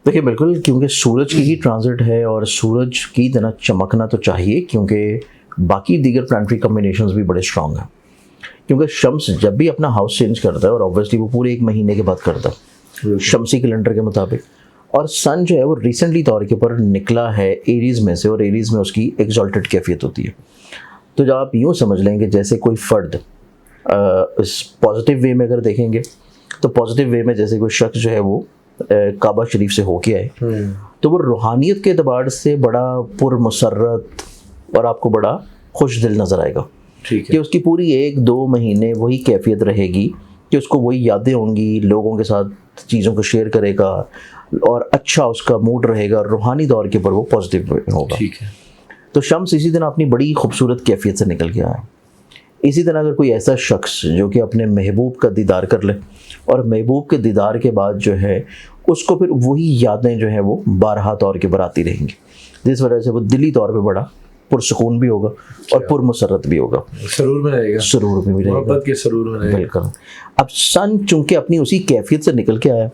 देखिए बिल्कुल, क्योंकि सूरज की ही ट्रांजिट है और सूरज की तरह चमकना तो चाहिए, क्योंकि बाकी दीगर प्लानिटरी कॉम्बिनेशंस भी बड़े स्ट्रांग हैं। क्योंकि शम्स जब भी अपना हाउस चेंज करता है, और ऑब्वियसली वो पूरे 1 महीने के बाद करता है शमसी कैलेंडर के मुताबिक, और सन जो है वो रिसेंटली तौर के ऊपर निकला है एरीज में से, और एरीज में उसकी एक्सॉल्टेड कैफियत होती है। तो जब आप यूँ समझ लेंगे जैसे कोई फ़र्द इस पॉजिटिव वे में अगर देखेंगे, तो पॉजिटिव वे में जैसे कोई शख्स जो है वो काबा शरीफ से होके आए, तो वो रूहानियत के अतबार से बड़ा पुरमसरत और आपको बड़ा खुश दिल नज़र आएगा। ठीक है। कि उसकी पूरी 1-2 महीने वही कैफियत रहेगी कि उसको वही यादें होंगी, लोगों के साथ चीज़ों को शेयर करेगा और अच्छा उसका मूड रहेगा, रूहानी दौर के ऊपर वो पॉजिटिव होगा। ठीक है। तो शम्स इसी दिन अपनी बड़ी खूबसूरत कैफियत से निकल गया है। इसी तरह अगर कोई ऐसा शख्स जो कि अपने महबूब का दीदार कर ले, और महबूब के दीदार के बाद जो है उसको फिर वही यादें जो है वो बारहा तौर के ऊपर आती रहेंगी, जिस वजह से वो दिली तौर पे बड़ा पुरसकून भी होगा और पुरमसरत भी होगा, सरूर में रहेगा, सुरूर में भी रहेगा, मोहब्बत के सरूर में रहेगा। बिल्कुल। अब सन चूंकि अपनी उसी कैफियत से निकल के आया,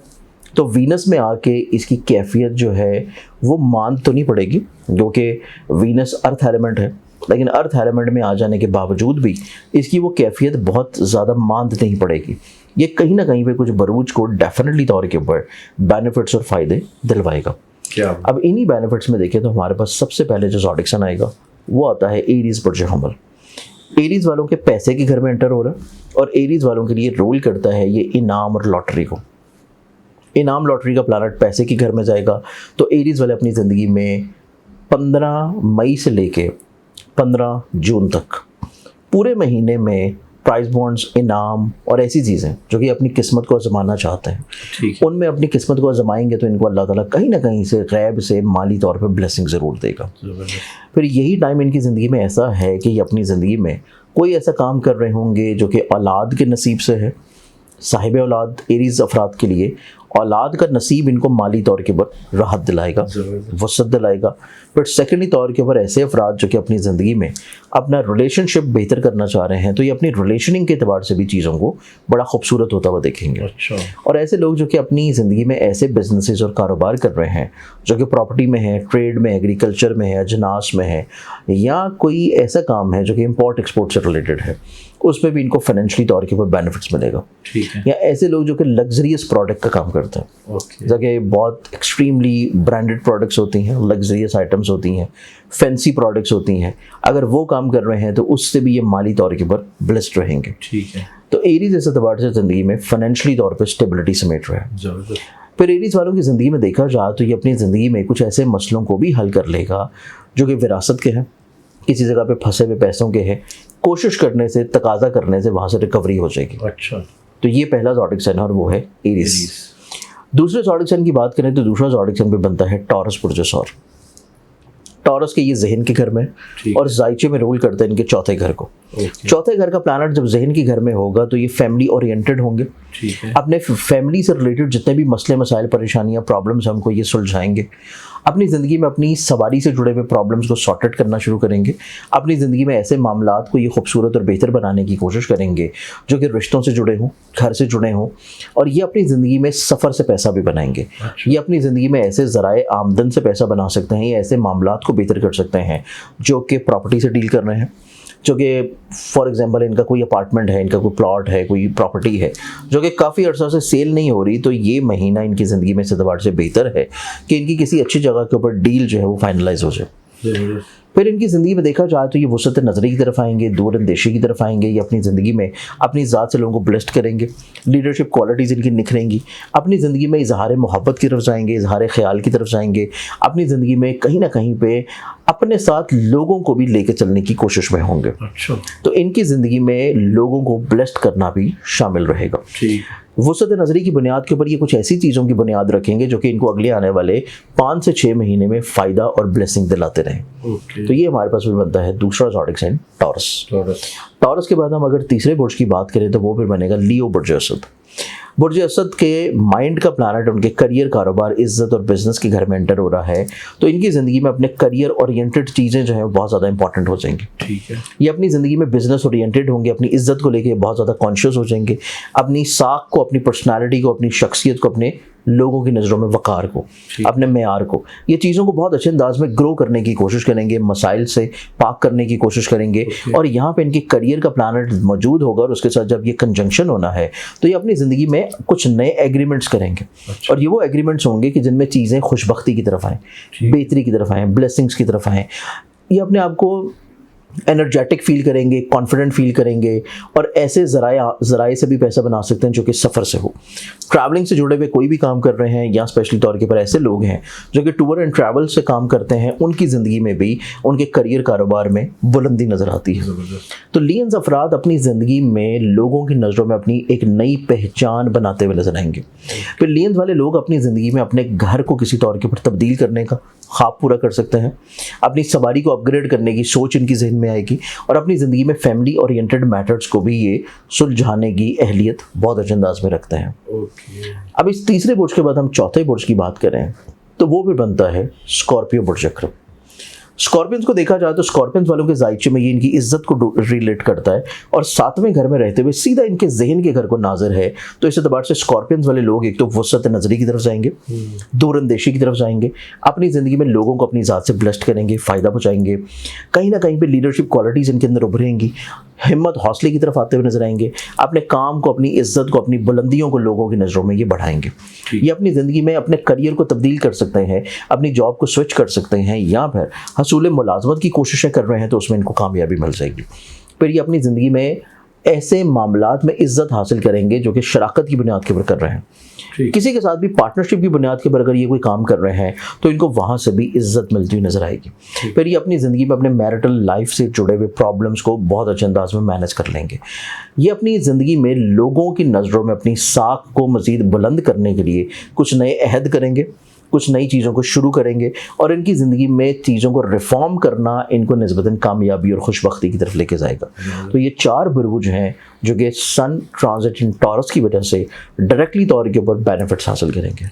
तो वीनस में आके इसकी कैफियत जो है वो मान तो नहीं पड़ेगी, क्योंकि वीनस अर्थ एलिमेंट है, लेकिन अर्थ एलिमेंट में आ जाने के बावजूद भी इसकी वो कैफियत बहुत ज़्यादा मांद नहीं पड़ेगी। ये कहीं ना कहीं पे कुछ बरूज को डेफिनेटली तौर के ऊपर बेनिफिट्स और फ़ायदे दिलवाएगा। क्या अब इन्हीं बेनिफिट्स में देखें तो हमारे पास सबसे पहले जो ज़ोडिक साइन आएगा वो आता है एरीज बुर्ज हमल। एरीज वालों के पैसे के घर में एंटर हो रहा है, और एरीज वालों के लिए रोल करता है ये इनाम और लॉटरी को। इनाम लॉटरी का प्लानट पैसे के घर में जाएगा, तो एरीज वाले अपनी ज़िंदगी में 15 मई से लेके 15 जून तक पूरे महीने में प्राइज बॉन्ड्स, इनाम और ऐसी चीज़ें जो कि अपनी किस्मत को आजमाना चाहते हैं, ठीक है। उनमें अपनी किस्मत को आजमाएंगे तो इनको अल्लाह ताला कहीं ना कहीं से गैब से माली तौर पे ब्लेसिंग ज़रूर देगा। फिर यही टाइम इनकी ज़िंदगी में ऐसा है कि ये अपनी ज़िंदगी में कोई ऐसा काम कर रहे होंगे जो कि औलाद के नसीब से है। साहिब औलाद एरीज अफराद के लिए औलाद का नसीब इनको माली तौर के ऊपर राहत दिलाएगा, वसत दिलाएगा। बट सेकेंडली तौर के ऊपर ऐसे अफराद जो कि अपनी ज़िंदगी में अपना रिलेशनशिप बेहतर करना चाह रहे हैं, तो ये अपनी रिलेशनिंग के अतबार से भी चीज़ों को बड़ा खूबसूरत होता हुआ देखेंगे। अच्छा। और ऐसे लोग जो कि अपनी ज़िंदगी में ऐसे बिजनेसेस और कारोबार कर रहे हैं जो कि प्रॉपर्टी में है, ट्रेड में, एग्रीकल्चर में है, अजनास में है, या कोई ऐसा काम है जो कि इम्पोर्ट एक्सपोर्ट से रिलेटेड है, उसमें भी इनको फाइनेंशियली तौर के ऊपर बेनिफिट्स मिलेगा। ठीक है। या ऐसे लोग जो कि लग्जरियस प्रोडक्ट का काम करते हैं, ओके। जगह बहुत एक्सट्रीमली ब्रांडेड प्रोडक्ट्स होती हैं, लग्जरियस आइटम्स होती हैं, फैंसी प्रोडक्ट्स होती हैं, अगर वो काम कर रहे हैं तो उससे भी ये माली तौर के ऊपर ब्लेस्ड रहेंगे। ठीक है। तो एरीज इस एतबार से ज़िंदगी में फाइनेंशियली तौर पर स्टेबिलिटी समेट रहा है। जबरदस्त। फिर एरीज वालों की ज़िंदगी में देखा जाए तो ये अपनी ज़िंदगी में कुछ ऐसे मसलों को भी हल कर लेगा जो कि विरासत के हैं, किसी जगह पे फंसे हुए पैसों के हैं, कोशिश करने से, तकाजा करने से वहाँ से रिकवरी हो जाएगी। अच्छा। तो ये पहला ज़ोडिक साइन है और वो है एरीज। दूसरे ज़ोडिक साइन की बात करें तो दूसरा ज़ोडिक साइन पे बनता है टॉरस पुरजो सौर। टॉरस के ये जहन के घर में और जायचे में रोल करते हैं इनके चौथे घर को। चौथे घर का प्लैनेट जब जहन के घर में होगा तो ये फैमिली ओरिएंटेड होंगे। ठीक है। अपने फैमिली से रिलेटेड जितने भी मसले मसाइल, परेशानियां, प्रॉब्लम्स हमको ये सुलझाएंगे। अपनी ज़िंदगी में अपनी सवारी से जुड़े हुए प्रॉब्लम्स को सॉर्ट आउट करना शुरू करेंगे। अपनी ज़िंदगी में ऐसे मामलात को ये खूबसूरत और बेहतर बनाने की कोशिश करेंगे जो कि रिश्तों से जुड़े हों, घर से जुड़े हों, और ये अपनी ज़िंदगी में सफ़र से पैसा भी बनाएंगे। ये अपनी ज़िंदगी में ऐसे ज़राए आमदन से पैसा बना सकते हैं, ये ऐसे मामलात को बेहतर कर सकते हैं जो कि प्रॉपर्टी से डील कर रहे हैं, जो कि फॉर एग्जांपल इनका कोई अपार्टमेंट है, इनका कोई प्लॉट है, कोई प्रॉपर्टी है जो कि काफ़ी अर्सा से सेल नहीं हो रही, तो ये महीना इनकी ज़िंदगी में इस एतबार से बेहतर है कि इनकी किसी अच्छी जगह के ऊपर डील जो है वो फाइनलाइज हो जाए। फिर इनकी ज़िंदगी में देखा जाए तो ये वसत नज़री की तरफ आएंगे, दूर अंदेशी की तरफ आएंगे। ये अपनी ज़िंदगी में अपनी ज़ात से लोगों को ब्लेस्ड करेंगे, लीडरशिप क्वालिटीज़ इनकी निखरेंगी। अपनी ज़िंदगी में इजहार मोहब्बत की तरफ जाएंगे, इजहार ख्याल की तरफ जाएंगे। अपनी ज़िंदगी में कहीं ना कहीं पे अपने साथ लोगों को भी लेके चलने की कोशिश में होंगे। अच्छा। तो इनकी ज़िंदगी में लोगों को ब्लेस्ड करना भी शामिल रहेगा। ठीक। वसत नज़री की बुनियाद के ऊपर ये कुछ ऐसी चीज़ों की बुनियाद रखेंगे जो कि इनको अगले आने वाले 5 से 6 महीने में फ़ायदा और ब्लेसिंग दिलाते रहें। ओके। तो ये हमारे पास भी बनता है दूसरा ज़ोडिक साइन टॉरस। टॉरस के बाद हम अगर तीसरे बुर्ज की बात करें तो वो फिर बनेगा लियो बुर्ज असद। बुर्ज असद के माइंड का प्लैनेट उनके करियर, कारोबार, इज्जत और बिजनेस के घर में एंटर हो रहा है, तो इनकी ज़िंदगी में अपने करियर ओरिएंटेड चीज़ें जो हैं वो बहुत ज़्यादा इंपॉर्टेंट हो जाएंगी। ठीक है। ये अपनी ज़िंदगी में बिजनेस ओरिएंटेड होंगे, अपनी इज्जत को लेके बहुत ज़्यादा कॉन्शियस हो जाएंगे, अपनी साख को, अपनी पर्सनालिटी को, अपनी शख्सियत को, अपने लोगों की नज़रों में वक़ार को, अपने मेयार को, ये चीज़ों को बहुत अच्छे अंदाज में ग्रो करने की कोशिश करेंगे, मसाइल से पाक करने की कोशिश करेंगे। और यहाँ पे इनके करियर का प्लानट मौजूद होगा और उसके साथ जब ये कंजंक्शन होना है तो ये अपनी ज़िंदगी में कुछ नए एग्रीमेंट्स करेंगे। और ये वो एग्रीमेंट्स होंगे कि जिनमें चीज़ें खुशबख्ती की तरफ आएँ, बेहतरी की तरफ आएँ, ब्लेसिंग्स की तरफ आएँ। ये अपने आप को एनर्जेटिक फील करेंगे, कॉन्फिडेंट फील करेंगे और ऐसे ज़राए से भी पैसा बना सकते हैं जो कि सफ़र से हो। ट्रैवलिंग से जुड़े हुए कोई भी काम कर रहे हैं या स्पेशली तौर के पर ऐसे लोग हैं जो कि टूर एंड ट्रैवल से काम करते हैं, उनकी ज़िंदगी में भी उनके करियर कारोबार में बुलंदी नज़र आती है। तो लियंस अफराद अपनी ज़िंदगी में लोगों की नज़रों में अपनी एक नई पहचान बनाते हुए नजर आएंगे। फिर लियंस वाले लोग अपनी ज़िंदगी में अपने घर को किसी तौर के पर तब्दील करने का ख्वाब पूरा कर सकते हैं। अपनी सवारी को अपग्रेड करने की सोच इनकी जहन में आएगी और अपनी ज़िंदगी में फैमिली ओरिएंटेड मैटर्स को भी ये सुलझाने की अहलियत बहुत अच्छे अंदाज में रखते हैं। अब इस तीसरे बुर्ज के बाद हम चौथे बुर्ज की बात करें तो वो भी बनता है स्कॉर्पियो बुर्ज चक्र। स्कॉर्पियंस को देखा जाए तो स्कॉर्पियंस वालों के जायचे में ये इनकी इज्जत को रिलेट करता है और सातवें घर में रहते हुए सीधा इनके जहन के घर को नाज़र है। तो इस एतबार से स्कॉर्पियंस वाले लोग एक तो वसत नज़री की तरफ जाएंगे, दूरंदेशी की तरफ जाएंगे, अपनी ज़िंदगी में लोगों को अपनी ज़ात से ब्लेस्ड करेंगे, फ़ायदा पहुँचाएंगे, कहीं ना कहीं पर लीडरशिप क्वालिटीज़ इनके अंदर उभरेंगी, हिम्मत हौसले की तरफ आते हुए नजर आएंगे, अपने काम को, अपनी इज्जत को, अपनी बुलंदियों को लोगों की नज़रों में ये बढ़ाएंगे। ये अपनी ज़िंदगी में अपने करियर को तब्दील कर सकते हैं, अपनी जॉब को स्विच कर सकते हैं या फिर हसूल मुलाजमत की कोशिशें कर रहे हैं तो उसमें इनको कामयाबी मिल जाएगी। फिर ये अपनी ज़िंदगी में ऐसे मामलात में इज्जत हासिल करेंगे जो कि शराकत की बुनियाद के ऊपर कर रहे हैं। किसी के साथ भी पार्टनरशिप की बुनियाद के ऊपर अगर ये कोई काम कर रहे हैं तो इनको वहाँ से भी इज्जत मिलती हुई नजर आएगी। फिर ये अपनी ज़िंदगी में अपने मैरिटल लाइफ से जुड़े हुए प्रॉब्लम्स को बहुत अच्छे अंदाज में मैनेज कर लेंगे। ये अपनी ज़िंदगी में लोगों की नज़रों में अपनी साख को मज़ीद बुलंद करने के लिए कुछ नए अहद करेंगे, कुछ नई चीज़ों को शुरू करेंगे और इनकी ज़िंदगी में चीज़ों को रिफॉर्म करना इनको निस्बतन कामयाबी और खुशबख्ती की तरफ लेके जाएगा। तो ये 4 बुर्ज हैं जो कि सन ट्रांजिट इन टॉरस की वजह से डायरेक्टली तौर के ऊपर बेनिफिट्स हासिल करेंगे।